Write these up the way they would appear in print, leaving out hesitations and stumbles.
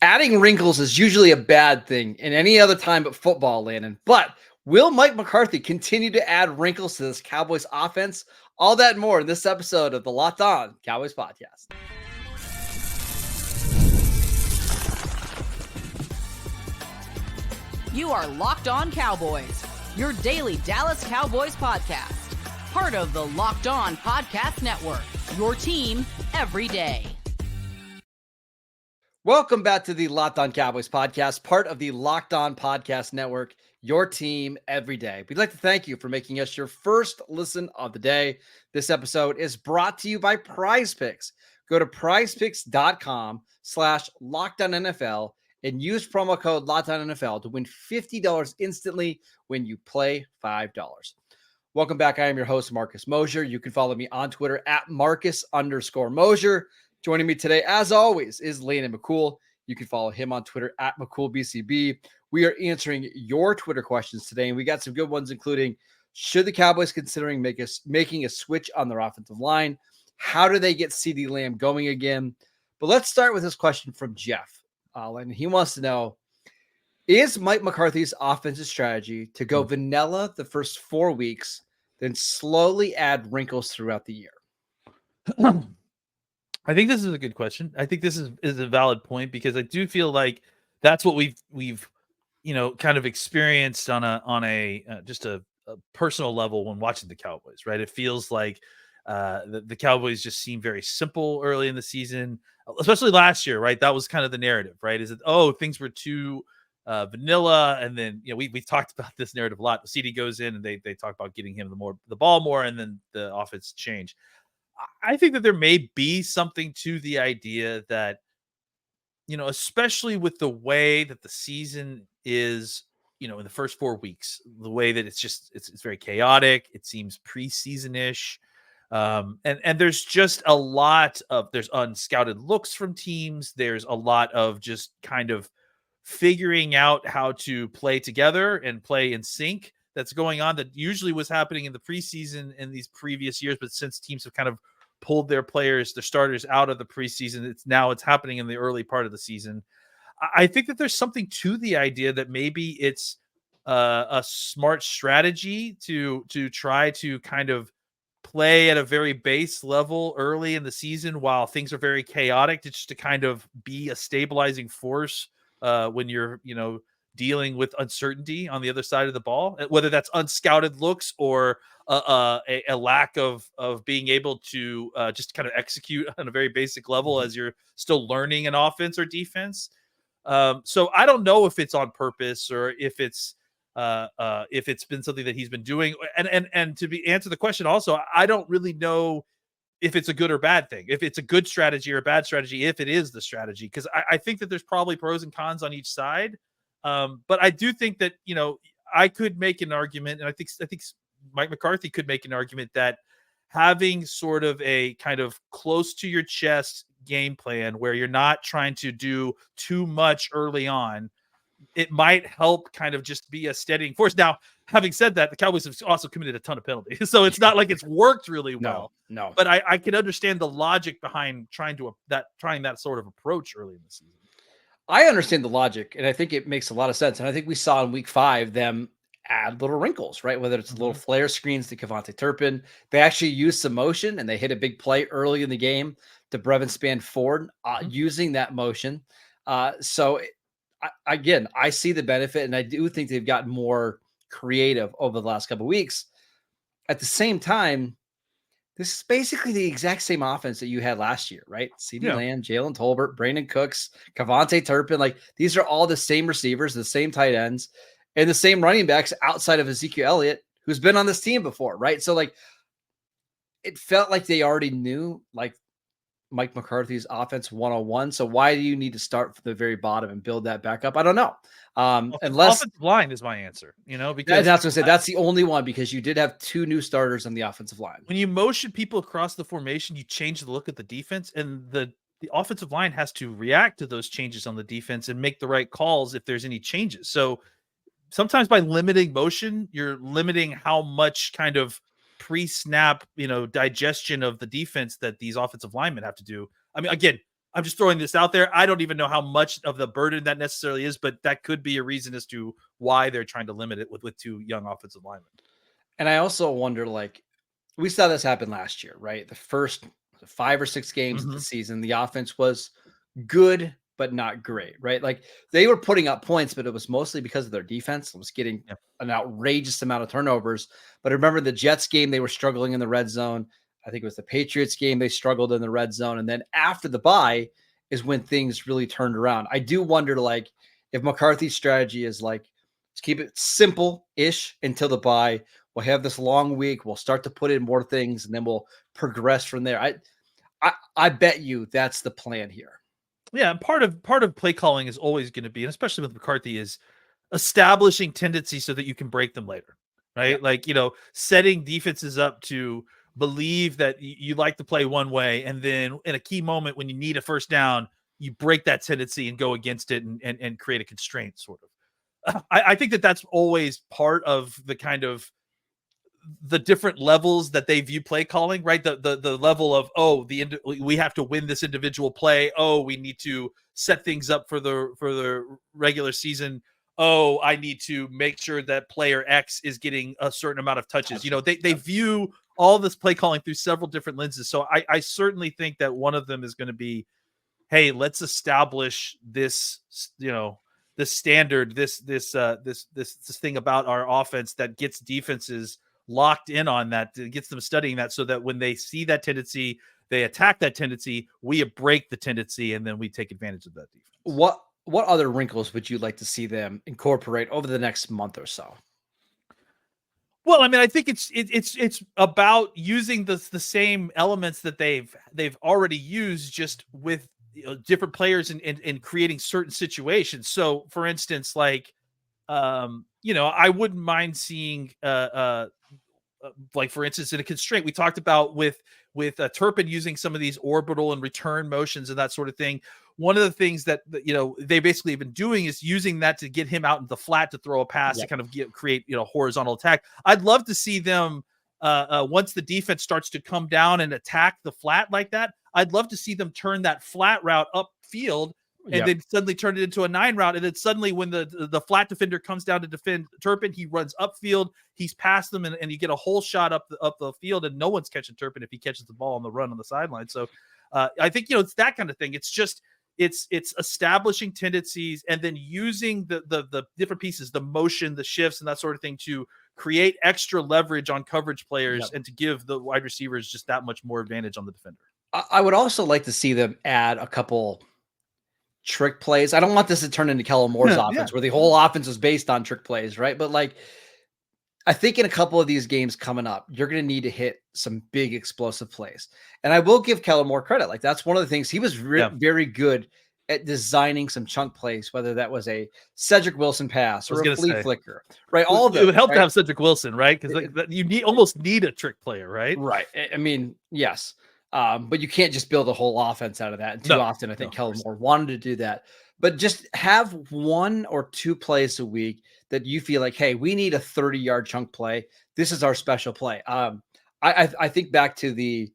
Adding wrinkles is usually a bad thing in any other time but football, Landon. But will Mike McCarthy continue to add wrinkles to this Cowboys offense? All that and more in this episode of the Locked On Cowboys podcast. You are Locked On Cowboys, your daily Dallas Cowboys podcast. Part of the Locked On Podcast Network, your team every day. Welcome back to the Locked On Cowboys podcast, part of the Locked On Podcast Network, your team every day. We'd like to thank you for making us your first listen of the day. This episode is brought to you by PrizePicks. Go to prizepicks.com/LockedOnNFL and use promo code LockedOnNFL to win $50 instantly when you play $5. Welcome back. I am your host, Marcus Mosher. You can follow me on Twitter at Marcus_Mosher. Joining me today, as always, is Landon McCool. You can follow him on Twitter at McCoolBCB. We are answering your Twitter questions today, and we got some good ones, including should the Cowboys considering making a switch on their offensive line? How do they get CeeDee Lamb going again? But let's start with this question from Jeff. And he wants to know, is Mike McCarthy's offensive strategy to go vanilla the first 4 weeks, then slowly add wrinkles throughout the year? I think this is a good question. I think this is a valid point because I do feel like that's what we've kind of experienced on a just a personal level when watching the Cowboys, right? It feels like the Cowboys just seem very simple early in the season, especially last year, right? That was kind of the narrative, right? Is that things were too vanilla, and then we've talked about this narrative a lot. CD goes in and they talk about getting him the ball more, and then the offense changed. I think that there may be something to the idea that, especially with the way that the season is, in the first 4 weeks, the way that it's very chaotic. It seems preseason-ish. And there's just a lot there's unscouted looks from teams. There's a lot of just kind of figuring out how to play together and play in sync that's going on that usually was happening in the preseason in these previous years. But since teams have kind of pulled their starters out of the preseason, it's happening in the early part of the season. I think that there's something to the idea that maybe it's a smart strategy to try to kind of play at a very base level early in the season while things are very chaotic, just to kind of be a stabilizing force when you're, dealing with uncertainty on the other side of the ball, whether that's unscouted looks or a lack of being able to just kind of execute on a very basic level as you're still learning an offense or defense. So I don't know if it's on purpose or if it's been something that he's been doing. And to answer the question also, I don't really know if it's a good or bad thing, if it's a good strategy or a bad strategy, if it is the strategy, because I think that there's probably pros and cons on each side. But I do think that, I could make an argument, and I think Mike McCarthy could make an argument that having sort of a kind of close to your chest game plan where you're not trying to do too much early on, it might help kind of just be a steadying force. Now, having said that, the Cowboys have also committed a ton of penalties, so it's not like it's worked really well. No. But I can understand the logic behind trying that sort of approach early in the season. I understand the logic, and I think it makes a lot of sense. And I think we saw in week 5 them add little wrinkles, right? Whether it's little flare screens to Kevontae Turpin. They actually used some motion, and they hit a big play early in the game to Brevin Spann-Ford using that motion. So I see the benefit, and I do think they've gotten more creative over the last couple of weeks. At the same time, this is basically the exact same offense that you had last year, right? CeeDee Lamb, Jalen Tolbert, Brandon Cooks, Kevontae Turpin. Like, these are all the same receivers, the same tight ends, and the same running backs outside of Ezekiel Elliott, who's been on this team before, right? So, like, it felt like they already knew, like, Mike McCarthy's offense 101. So why do you need to start from the very bottom and build that back up? I don't know. Unless offensive line is my answer, that's because what I said. That's the only one, because you did have 2 new starters on the offensive line. When you motion people across the formation, you change the look at the defense, and the offensive line has to react to those changes on the defense and make the right calls if there's any changes. So sometimes by limiting motion, you're limiting how much kind of pre-snap, digestion of the defense that these offensive linemen have to do. I mean, again, I'm just throwing this out there. I don't even know how much of the burden that necessarily is, but that could be a reason as to why they're trying to limit it with two young offensive linemen. And I also wonder, like, we saw this happen last year, right? The first 5 or 6 games of the season, the offense was good, but not great, right? Like, they were putting up points, but it was mostly because of their defense. It was getting an outrageous amount of turnovers. But remember the Jets game, they were struggling in the red zone. I think it was the Patriots game, they struggled in the red zone. And then after the bye is when things really turned around. I do wonder, like, if McCarthy's strategy is like, let's keep it simple-ish until the bye. We'll have this long week. We'll start to put in more things, and then we'll progress from there. I bet you that's the plan here. Yeah, part of play calling is always going to be, and especially with McCarthy, is establishing tendencies so that you can break them later, right? Yeah. Like, setting defenses up to believe that you like to play one way, and then in a key moment when you need a first down, you break that tendency and go against it and create a constraint, sort of. I think that's always part of the kind of the different levels that they view play calling, right? The level of, we have to win this individual play. We need to set things up for the regular season. I need to make sure that player X is getting a certain amount of touches. They view all this play calling through several different lenses. So I certainly think that one of them is going to be, hey, let's establish this, this standard, this thing about our offense that gets defenses locked in on that, gets them studying that, so that when they see that tendency, they attack that tendency, we break the tendency, and then we take advantage of that defense. What other wrinkles would you like to see them incorporate over the next month or so? Well, I mean, I think it's about using the same elements that they've already used, just with different players and creating certain situations. So, for instance, like, I wouldn't mind seeing like, for instance, in a constraint we talked about with Turpin using some of these orbital and return motions and that sort of thing. One of the things that they basically have been doing is using that to get him out in the flat to throw a pass to kind of create horizontal attack. I'd love to see them once the defense starts to come down and attack the flat like that. I'd love to see them turn that flat route upfield and then suddenly turn it into a 9 route. And then suddenly when the flat defender comes down to defend Turpin, he runs upfield, he's past them, and you get a whole shot up the field, and no one's catching Turpin if he catches the ball on the run on the sideline. So I think, it's that kind of thing. It's just, it's establishing tendencies and then using the different pieces, the motion, the shifts, and that sort of thing to create extra leverage on coverage players and to give the wide receivers just that much more advantage on the defender. I would also like to see them add a couple trick plays. I don't want this to turn into Kellen Moore's offense where the whole offense is based on trick plays, right? But, like, I think in a couple of these games coming up, you're going to need to hit some big explosive plays. And I will give Kellen Moore credit. Like, that's one of the things he was very good at, designing some chunk plays, whether that was a Cedric Wilson pass or a flea flicker, right? All of them. It would help to have Cedric Wilson, right? Because you almost need a trick player, right? Right. I mean, yes. But you can't just build a whole offense out of that. And too often, I think Kellen Moore wanted to do that. But just have 1 or 2 plays a week that you feel like, hey, we need a 30-yard chunk play. This is our special play. I think back to the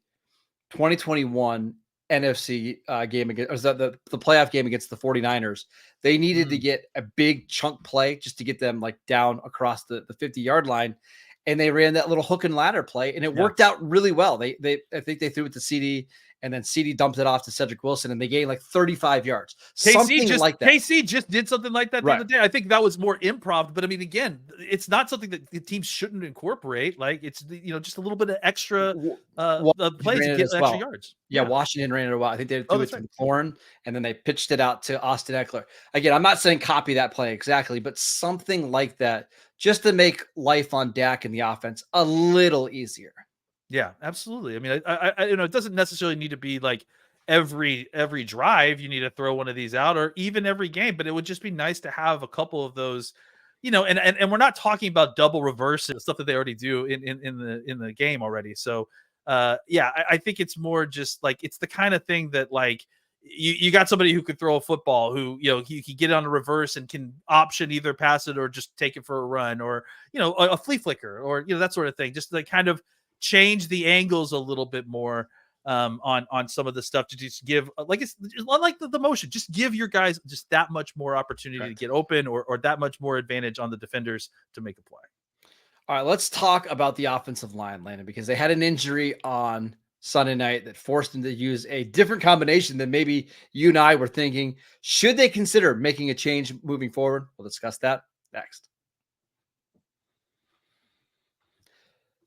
2021 NFC game against, or the playoff game against the 49ers. They needed to get a big chunk play just to get them, like, down across the 50-yard line. And they ran that little hook and ladder play, and it worked out really well. I think they threw it to CeeDee, and then CeeDee dumped it off to Cedric Wilson, and they gained like 35 yards. KC just did something like that the other day. I think that was more improv, but I mean, again, it's not something that the team shouldn't incorporate. Like, it's just a little bit of extra plays to get extra yards. Yeah, Washington ran it a while. I think they threw it to McLaurin, and then they pitched it out to Austin Eckler. Again, I'm not saying copy that play exactly, but something like that, just to make life on Dak and the offense a little easier. Yeah, absolutely. I mean, I it doesn't necessarily need to be like every drive you need to throw one of these out, or even every game, but it would just be nice to have a couple of those, and we're not talking about double reverse and stuff that they already do in the game already. So I think it's more just like, it's the kind of thing that, like, you got somebody who could throw a football, who, he can get on a reverse and can option either pass it or just take it for a run, or, a flea flicker, or, that sort of thing, just to kind of change the angles a little bit more. on some of the stuff to just give like it's unlike the motion, just give your guys just that much more opportunity to get open or that much more advantage on the defenders to make a play. All right, let's talk about the offensive line, Landon, because they had an injury on Sunday night that forced them to use a different combination than maybe you and I were thinking. Should they consider making a change moving forward? We'll discuss that next.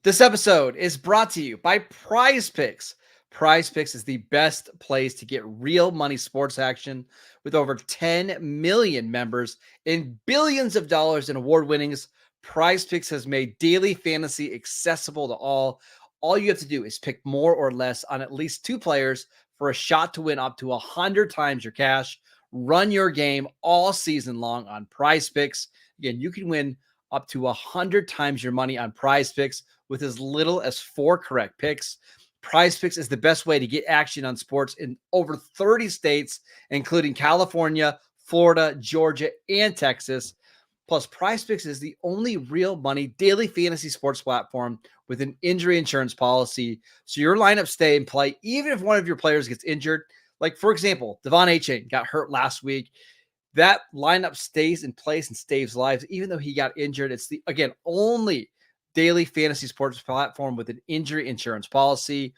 This episode is brought to you by PrizePicks. PrizePicks is the best place to get real money sports action with over 10 million members and billions of dollars in award winnings. PrizePicks has made daily fantasy accessible to all. All you have to do is pick more or less on at least 2 players for a shot to win up to 100 times your cash. Run your game all season long on PrizePicks. Again, you can win up to 100 times your money on PrizePicks with as little as 4 correct picks. PrizePicks is the best way to get action on sports in over 30 states, including California, Florida, Georgia, and Texas. Plus, PrizePicks is the only real money daily fantasy sports platform with an injury insurance policy. So your lineups stay in play even if one of your players gets injured. Like, for example, Devon Achane got hurt last week. That lineup stays in place and saves lives, even though he got injured. It's the, again, only daily fantasy sports platform with an injury insurance policy.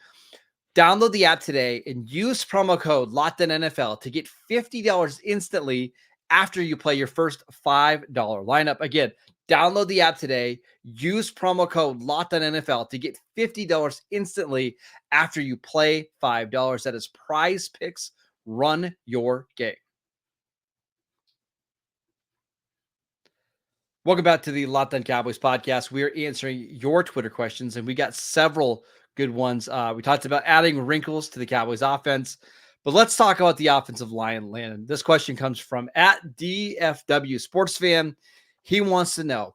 Download the app today and use promo code LOCKEDONNFL to get $50 instantly after you play your first $5 lineup. Again, download the app today. Use promo code LOCKEDONNFL to get $50 instantly after you play $5. That is PrizePicks. Run your game. Welcome back to the Locked On Cowboys podcast. We are answering your Twitter questions, and we got several good ones. We talked about adding wrinkles to the Cowboys offense, but let's talk about the offensive line, Landon. This question comes from @DFW Sports Fan. He wants to know,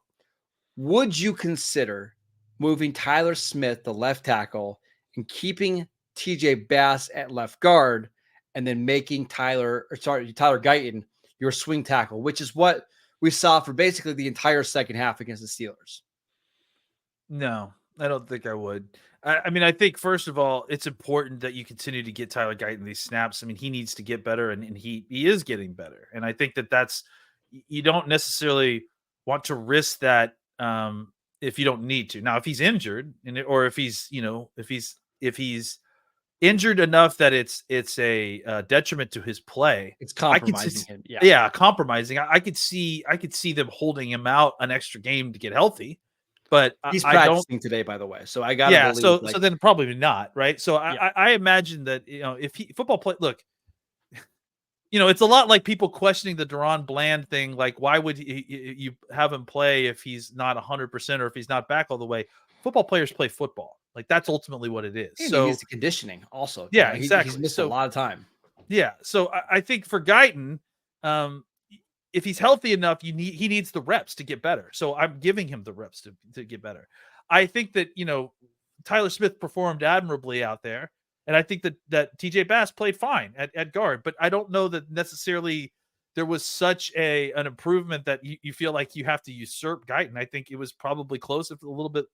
would you consider moving Tyler Smith, the left tackle, and keeping TJ Bass at left guard, and then making Tyler Guyton your swing tackle, which is what we saw for basically the entire second half against the Steelers? No, I don't think I would. I mean, I think first of all, it's important that you continue to get Tyler Guyton these snaps. I mean, he needs to get better, and he is getting better. And I think that's you don't necessarily want to risk that if you don't need to. Now, if he's injured, or if he's if he's injured enough that it's a detriment to his play, it's compromising him. Yeah, compromising. I could see them holding him out an extra game to get healthy. But he's practicing today, by the way. So I got so then probably not, right? So I imagine that if football play, look, it's a lot like people questioning the Deron Bland thing. Like, why would you have him play if he's not 100% or if he's not back all the way? Football players play football. Like, that's ultimately what it is. And so he needs the conditioning also. Yeah, exactly. He's missed a lot of time. Yeah. So I think for Guyton, if he's healthy enough, he needs the reps to get better. So I'm giving him the reps to get better. I think that, Tyler Smith performed admirably out there. And I think that TJ Bass played fine at guard, but I don't know that necessarily there was such an improvement that you feel like you have to usurp Guyton. I think it was probably close, if a little bit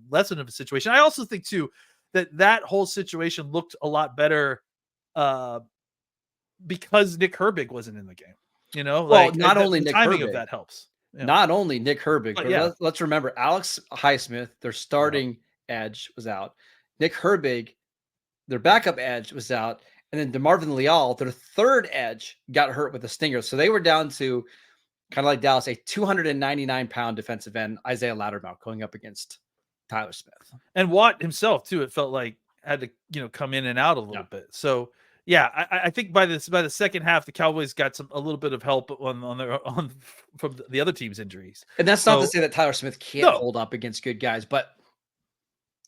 less of a situation. I also think too, that whole situation looked a lot better because Nick Herbig wasn't in the game. Not only Nick timing Herbig, of that helps. Not only Nick Herbig, but let's remember Alex Highsmith, their starting edge, was out. Nick Herbig, their backup edge, was out, and then DeMarvin Leal, their third edge, got hurt with a stinger. So they were down to, kind of like Dallas, a 299-pound defensive end, Isaiah Loudermilk, going up against Tyler Smith. And Watt himself too, it felt like had to come in and out a little bit. So yeah, I think by the second half, the Cowboys got a little bit of help from the other team's injuries. And that's not to say that Tyler Smith can't hold up against good guys, but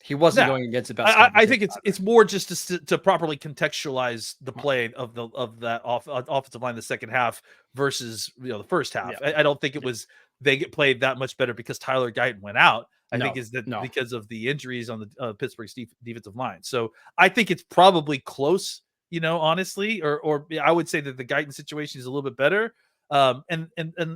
he wasn't going against the best. I think it's more just to properly contextualize the play of that offensive line in the second half versus the first half. Yeah. I don't think it was they get played that much better because Tyler Guyton went out. I think is that because of the injuries on the Pittsburgh defensive line. So I think it's probably close. Honestly, or I would say that the Guyton situation is a little bit better. And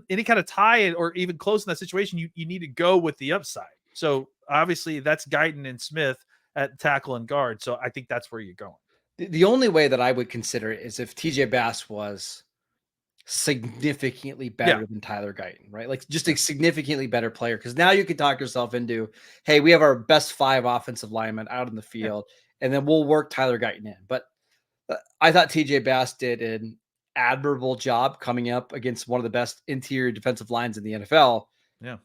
any kind of tie or even close in that situation, you need to go with the upside. So obviously that's Guyton and Smith. at tackle and guard. So I think that's where you're going. The only way that I would consider it is if TJ Bass was significantly better than Tyler Guyton, right? Like just a significantly better player. Because now you can talk yourself into, hey, we have our best 5 offensive linemen out in the field, and then we'll work Tyler Guyton in. But I thought TJ Bass did an admirable job coming up against one of the best interior defensive lines in the NFL. Yeah.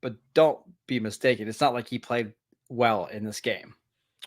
But don't be mistaken. It's not like he played well in this game.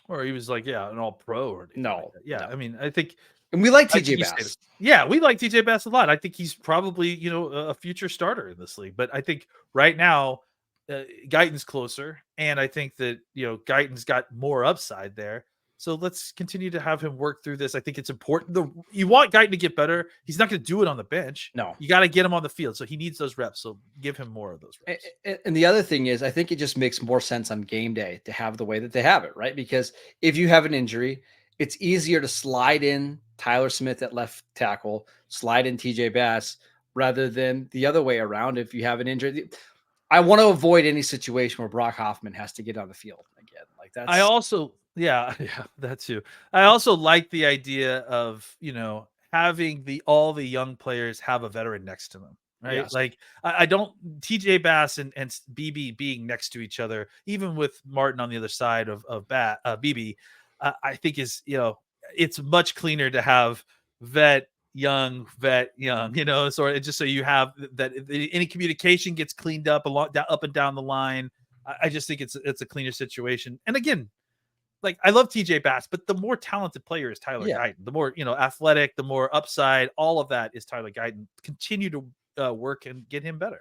Or he was like, an all pro or anything. No. No. I mean, I think. And we like TJ Bass. Yeah, we like TJ Bass a lot. I think he's probably, a future starter in this league. But I think right now, Guyton's closer. And I think that, Guyton's got more upside there. So let's continue to have him work through this. I think it's important. You want Guyton to get better. He's not going to do it on the bench. No. You got to get him on the field. So he needs those reps. So give him more of those reps. And the other thing is, I think it just makes more sense on game day to have the way that they have it, right? Because if you have an injury, it's easier to slide in Tyler Smith at left tackle, slide in TJ Bass, rather than the other way around. If you have an injury, I want to avoid any situation where Brock Hoffman has to get on the field again. Like that's. I also, that too. I also like the idea of having all the young players have a veteran next to them. Right. Yes. Like I don't TJ Bass and BB being next to each other, even with Martin on the other side of BB, I think is, it's much cleaner to have vet young, sort of just so you have that any communication gets cleaned up up and down the line. I just think it's a cleaner situation. And again, like I love TJ Bass, but the more talented player is Tyler Guyton. The more, athletic, the more upside, all of that is Tyler Guyton. Continue to work and get him better.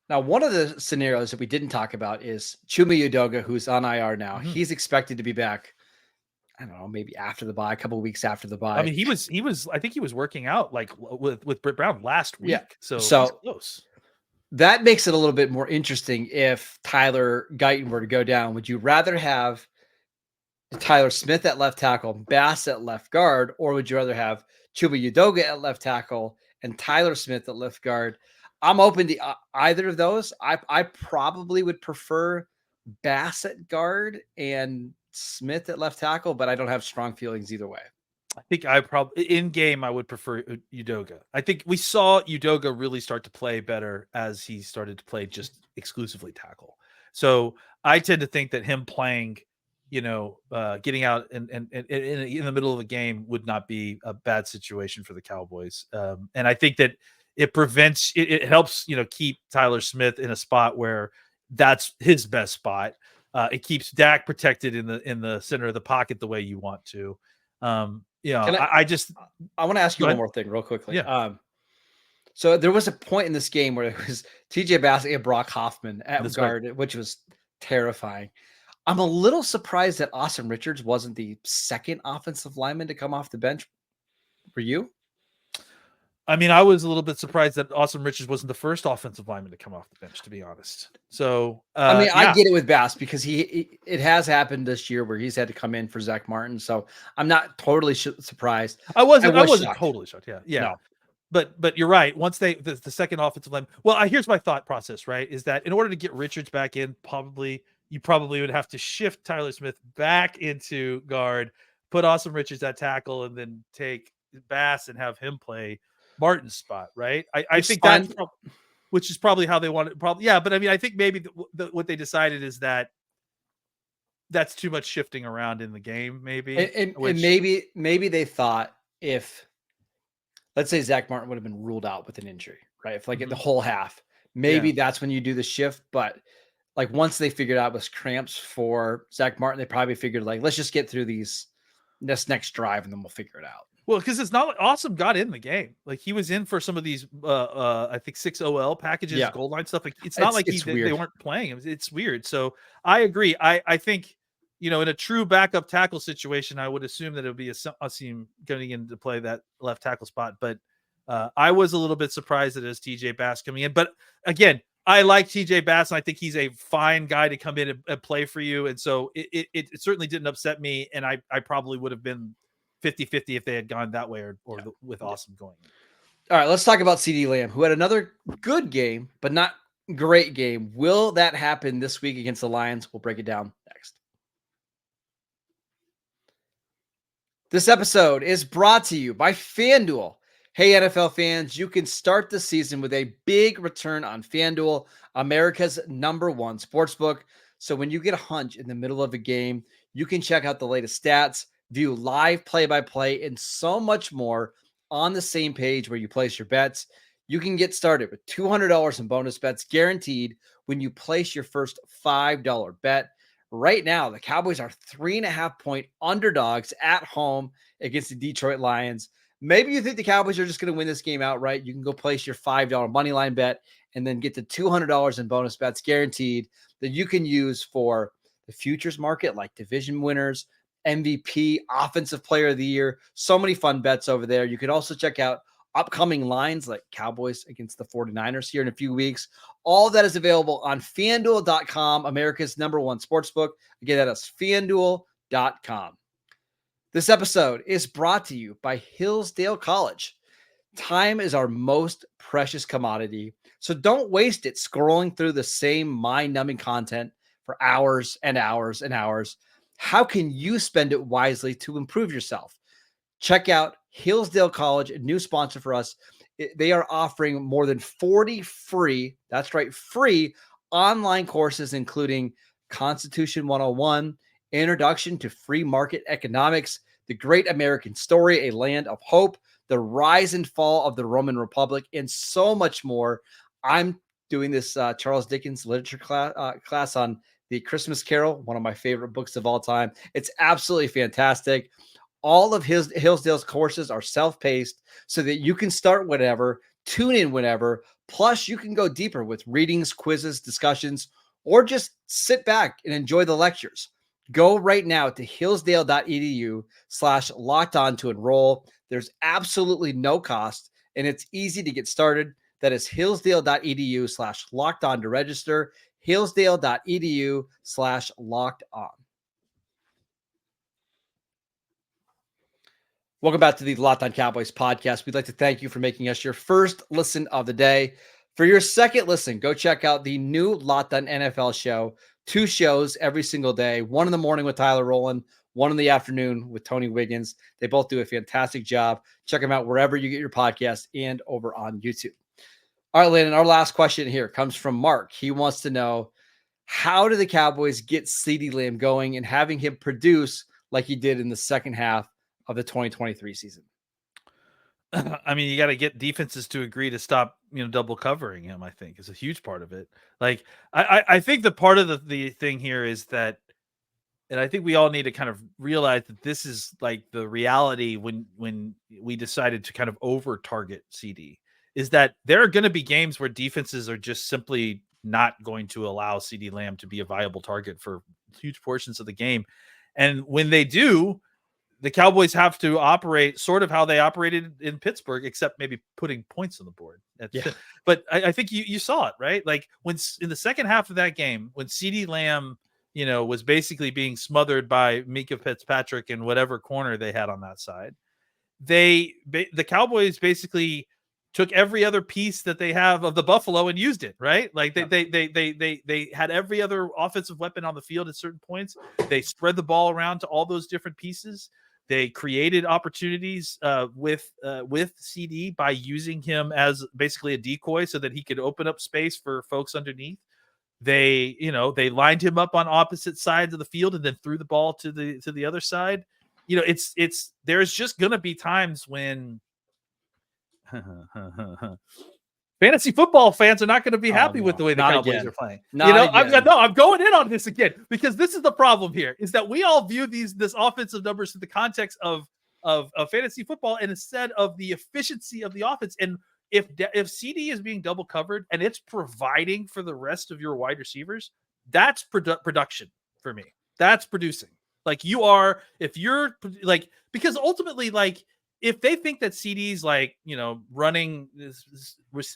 Now, one of the scenarios that we didn't talk about is Chuma Udoga, who's on IR now. Mm-hmm. He's expected to be back, I don't know, maybe after the bye, a couple of weeks after the bye. I mean, he was, I think he was working out like with Britt Brown last week. Yeah. So he's close. That makes it a little bit more interesting if Tyler Guyton were to go down. Would you rather have Tyler Smith at left tackle, Bass at left guard, or would you rather have Chuma Udoga at left tackle and Tyler Smith at left guard? I'm open to either of those. I probably would prefer Bass at guard and Smith at left tackle, but I don't have strong feelings either way. I think I probably in game I would prefer Udoga. I think we saw Udoga really start to play better as he started to play just exclusively tackle. So I tend to think that him playing, getting out and in the middle of the game would not be a bad situation for the Cowboys. And I think that it prevents, it helps, keep Tyler Smith in a spot where that's his best spot. It keeps Dak protected in the center of the pocket the way you want to. I want to ask you one more thing real quickly. Yeah. So there was a point in this game where it was TJ Bass and Brock Hoffman at guard, which was terrifying. I'm a little surprised that Austin Richards wasn't the second offensive lineman to come off the bench. Were you? I mean, I was a little bit surprised that Austin Richards wasn't the first offensive lineman to come off the bench, to be honest. So, I get it with Bass because it has happened this year where he's had to come in for Zach Martin. So I'm not totally surprised. I wasn't totally shocked. Yeah. No. But you're right. Once the second offensive line, here's my thought process, right? Is that in order to get Richards back in, you probably would have to shift Tyler Smith back into guard, put Austin Richards at tackle, and then take Bass and have him play Martin's spot, right? I think that's which is probably how they want it. Probably, yeah. But I mean, I think maybe what they decided is that that's too much shifting around in the game, maybe. And maybe they thought if, let's say Zach Martin would have been ruled out with an injury, right? If like the whole half, maybe that's when you do the shift. But like once they figured out it was cramps for Zach Martin, they probably figured like, let's just get through this next drive and then we'll figure it out. Well, because it's not like Awesome got in the game. Like he was in for some of these, I think 6 OL packages, goal line stuff. Like it's not like they weren't playing. It's weird. So I agree. I think, in a true backup tackle situation, I would assume that it would be Asim going in to play that left tackle spot. But I was a little bit surprised that it was TJ Bass coming in. But again, I like TJ Bass, and I think he's a fine guy to come in and play for you. And so it certainly didn't upset me. And I probably would have been 50-50 if they had gone that way or with Awesome going. All right, let's talk about CeeDee Lamb, who had another good game, but not great game. Will that happen this week against the Lions? We'll break it down next. This episode is brought to you by FanDuel. Hey, NFL fans, you can start the season with a big return on FanDuel, America's #1 sportsbook. So when you get a hunch in the middle of a game, you can check out the latest stats, view live play-by-play, and so much more on the same page where you place your bets. You can get started with $200 in bonus bets guaranteed when you place your first $5 bet. Right now, the Cowboys are 3.5-point underdogs at home against the Detroit Lions. Maybe you think the Cowboys are just going to win this game outright. You can go place your $5 money line bet and then get the $200 in bonus bets guaranteed that you can use for the futures market, like division winners, MVP, offensive player of the year. So many fun bets over there. You can also check out upcoming lines like Cowboys against the 49ers here in a few weeks. All that is available on FanDuel.com, America's #1 sportsbook. Again, that is FanDuel.com. This episode is brought to you by Hillsdale College. Time is our most precious commodity, so don't waste it scrolling through the same mind-numbing content for hours and hours and hours. How can you spend it wisely to improve yourself? Check out Hillsdale College, a new sponsor for us. They are offering more than 40 free, that's right, free online courses, including Constitution 101, Introduction to Free Market Economics, The Great American Story, A Land of Hope, The Rise and Fall of the Roman Republic, and so much more. I'm doing this Charles Dickens literature class on The Christmas Carol, one of my favorite books of all time. It's absolutely fantastic. All of Hillsdale's courses are self-paced so that you can start whenever, tune in whenever. Plus, you can go deeper with readings, quizzes, discussions, or just sit back and enjoy the lectures. Go right now to hillsdale.edu/lockedon to enroll. There's absolutely no cost, and it's easy to get started. That is hillsdale.edu/lockedon to register, hillsdale.edu/lockedon. Welcome back to the Locked On Cowboys podcast. We'd like to thank you for making us your first listen of the day. For your second listen, go check out the new Locked On NFL show. 2 shows every single day, one in the morning with Tyler Rowland, one in the afternoon with Tony Wiggins. They both do a fantastic job. Check them out wherever you get your podcast and over on YouTube. All right, Landon, our last question here comes from Mark. He wants to know, how do the Cowboys get CeeDee Lamb going and having him produce like he did in the second half of the 2023 season? I mean, you got to get defenses to agree to stop, double covering him, I think is a huge part of it. Like, I think the part of the thing here is that, and I think we all need to kind of realize that this is like the reality when we decided to kind of over target CD, is that there are going to be games where defenses are just simply not going to allow CeeDee Lamb to be a viable target for huge portions of the game. And when they do, the Cowboys have to operate sort of how they operated in Pittsburgh, except maybe putting points on the board. Yeah. But I think you saw it, right? Like when in the second half of that game, when CeeDee Lamb, was basically being smothered by Mika Fitzpatrick in whatever corner they had on that side, the Cowboys basically took every other piece that they have of the Buffalo and used it, right? Like they had every other offensive weapon on the field at certain points. They spread the ball around to all those different pieces. They created opportunities with CD by using him as basically a decoy so that he could open up space for folks underneath. They lined him up on opposite sides of the field and then threw the ball to the other side. There's just going to be times when fantasy football fans are not going to be happy with the way the Cowboys are playing. I'm going in on this again because this is the problem here, is that we all view this offensive numbers in the context of fantasy football and instead of the efficiency of the offense. And if CD is being double covered and it's providing for the rest of your wide receivers, that's production for me. That's producing. Like because ultimately, like, if they think that CD's running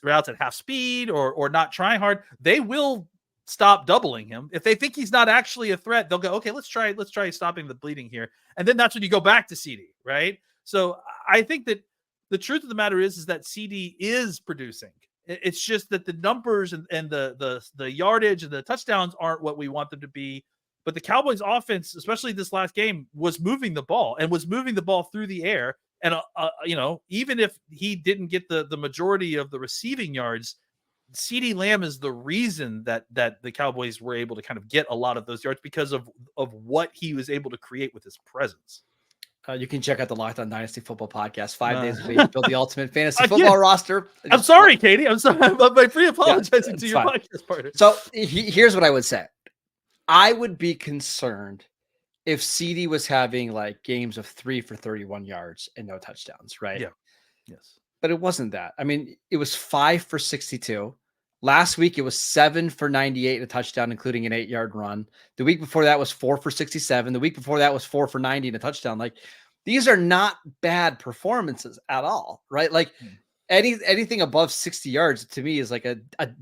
routes at half speed or not trying hard, they will stop doubling him. If they think he's not actually a threat, they'll go, okay, let's try stopping the bleeding here. And then that's when you go back to CD, right? So I think that the truth of the matter is that CD is producing. It's just that the numbers and the yardage and the touchdowns aren't what we want them to be. But the Cowboys offense, especially this last game, was moving the ball through the air. And, even if he didn't get the majority of the receiving yards, CeeDee Lamb is the reason that the Cowboys were able to kind of get a lot of those yards because of what he was able to create with his presence. You can check out the Locked On Dynasty Football podcast 5 days a week. Build the ultimate fantasy football roster. I'm sorry, Katie. I'm sorry. I'm pre-apologizing to your podcast partner. So here's what I would say. I would be concerned if CeeDee was having like games of 3 for 31 yards and no touchdowns, right? Yeah. Yes. But it wasn't that. I mean, it was 5 for 62. Last week, it was 7 for 98 and a touchdown, including an 8-yard run. The week before that was 4 for 67. The week before that was 4 for 90 and a touchdown. Like, these are not bad performances at all, right? Like, anything above 60 yards to me is like a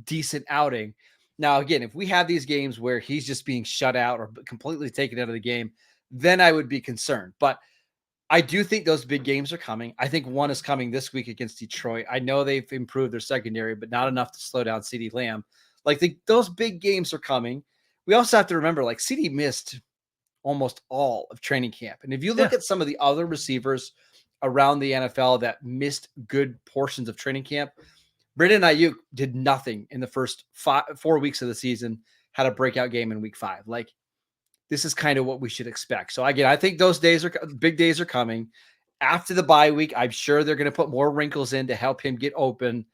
decent outing. Now, again, if we have these games where he's just being shut out or completely taken out of the game, then I would be concerned. But I do think those big games are coming. I think one is coming this week against Detroit. I know they've improved their secondary, but not enough to slow down CeeDee Lamb. Like, those big games are coming. We also have to remember, like, CeeDee missed almost all of training camp. And if you look at some of the other receivers around the NFL that missed good portions of training camp, Brandon Ayuk did nothing in the first 4 weeks of the season, had a breakout game in week 5. Like, this is kind of what we should expect. So again, I think those big days are coming after the bye week. I'm sure they're going to put more wrinkles in to help him get open.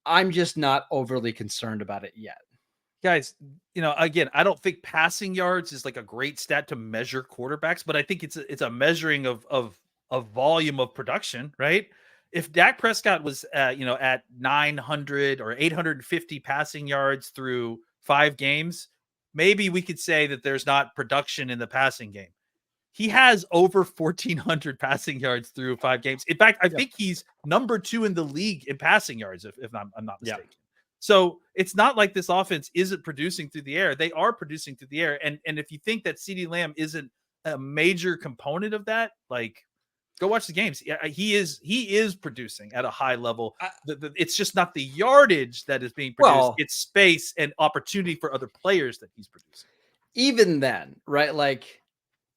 I'm just not overly concerned about it yet. Guys, again, I don't think passing yards is like a great stat to measure quarterbacks, but I think it's a measuring of volume of production, right? If Dak Prescott was at 900 or 850 passing yards through 5 games, maybe we could say that there's not production in the passing game. He has over 1,400 passing yards through 5 games. In fact, I think he's number 2 in the league in passing yards, if I'm not mistaken. Yeah. So it's not like this offense isn't producing through the air. They are producing through the air. And if you think that CeeDee Lamb isn't a major component of that, like, go watch the games. He is producing at a high level. It's just not the yardage that is being produced. Well, it's space and opportunity for other players that he's producing. Even then, right? Like,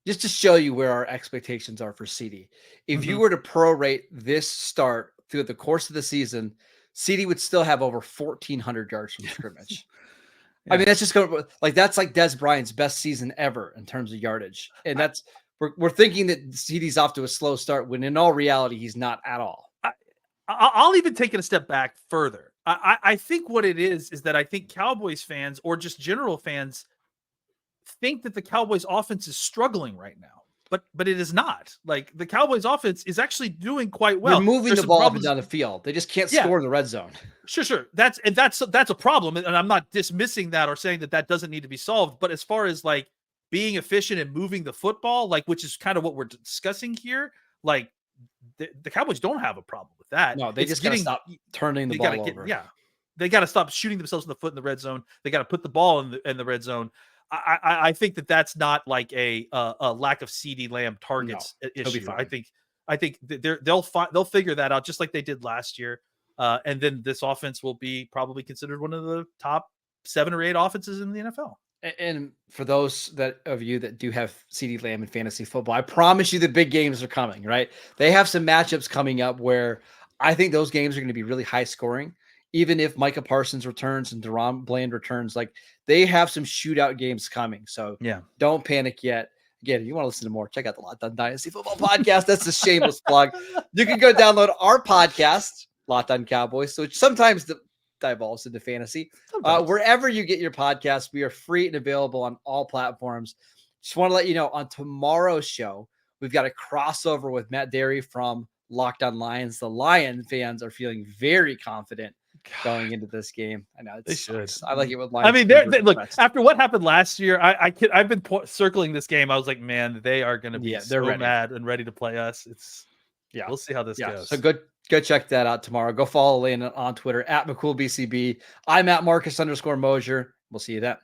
just to show you where our expectations are for CeeDee. If you were to prorate this start through the course of the season, CeeDee would still have over 1,400 yards from scrimmage. I mean, that's just that's like Des Bryant's best season ever in terms of yardage. And that's, we're thinking that CeeDee's off to a slow start when in all reality, he's not at all. I'll even take it a step back further. I think what it is that I think Cowboys fans or just general fans think that the Cowboys offense is struggling right now, but it is not. Like, the Cowboys offense is actually doing quite well. They're moving the ball up and down the field. They just can't score in the red zone. Sure. That's a problem. And I'm not dismissing that or saying that doesn't need to be solved. But as far as like being efficient and moving the football, like, which is kind of what we're discussing here, like, the Cowboys don't have a problem with that. No, they just got to stop turning the ball over. They got to stop shooting themselves in the foot in the red zone. They got to put the ball in the red zone. I think that's not like a lack of CeeDee Lamb targets issue. I think they'll figure that out just like they did last year. And then this offense will be probably considered one of the top 7 or 8 offenses in the NFL. And for those of you that do have CeeDee Lamb in fantasy football, I promise you the big games are coming, right? They have some matchups coming up where I think those games are going to be really high scoring. Even if Micah Parsons returns and Deron Bland returns, like, they have some shootout games coming. So don't panic yet. Again, if you want to listen to more, check out the Locked On Dynasty Football podcast. That's a shameless plug. You can go download our podcast, Locked On Cowboys, which sometimes dives into fantasy. Wherever you get your podcasts, we are free and available on all platforms. Just want to let you know, on tomorrow's show, we've got a crossover with Matt Derry from Locked On Lions. The Lion fans are feeling very confident going into this game. I know they should. I like it with Lions. I mean, they look, after what happened last year, I've been circling this game. I was like, man, they are going to be so mad and ready to play us. We'll see how this goes. So go check that out tomorrow. Go follow Lane on Twitter at McCoolBCB. I'm at Marcus _Mosier. We'll see you then.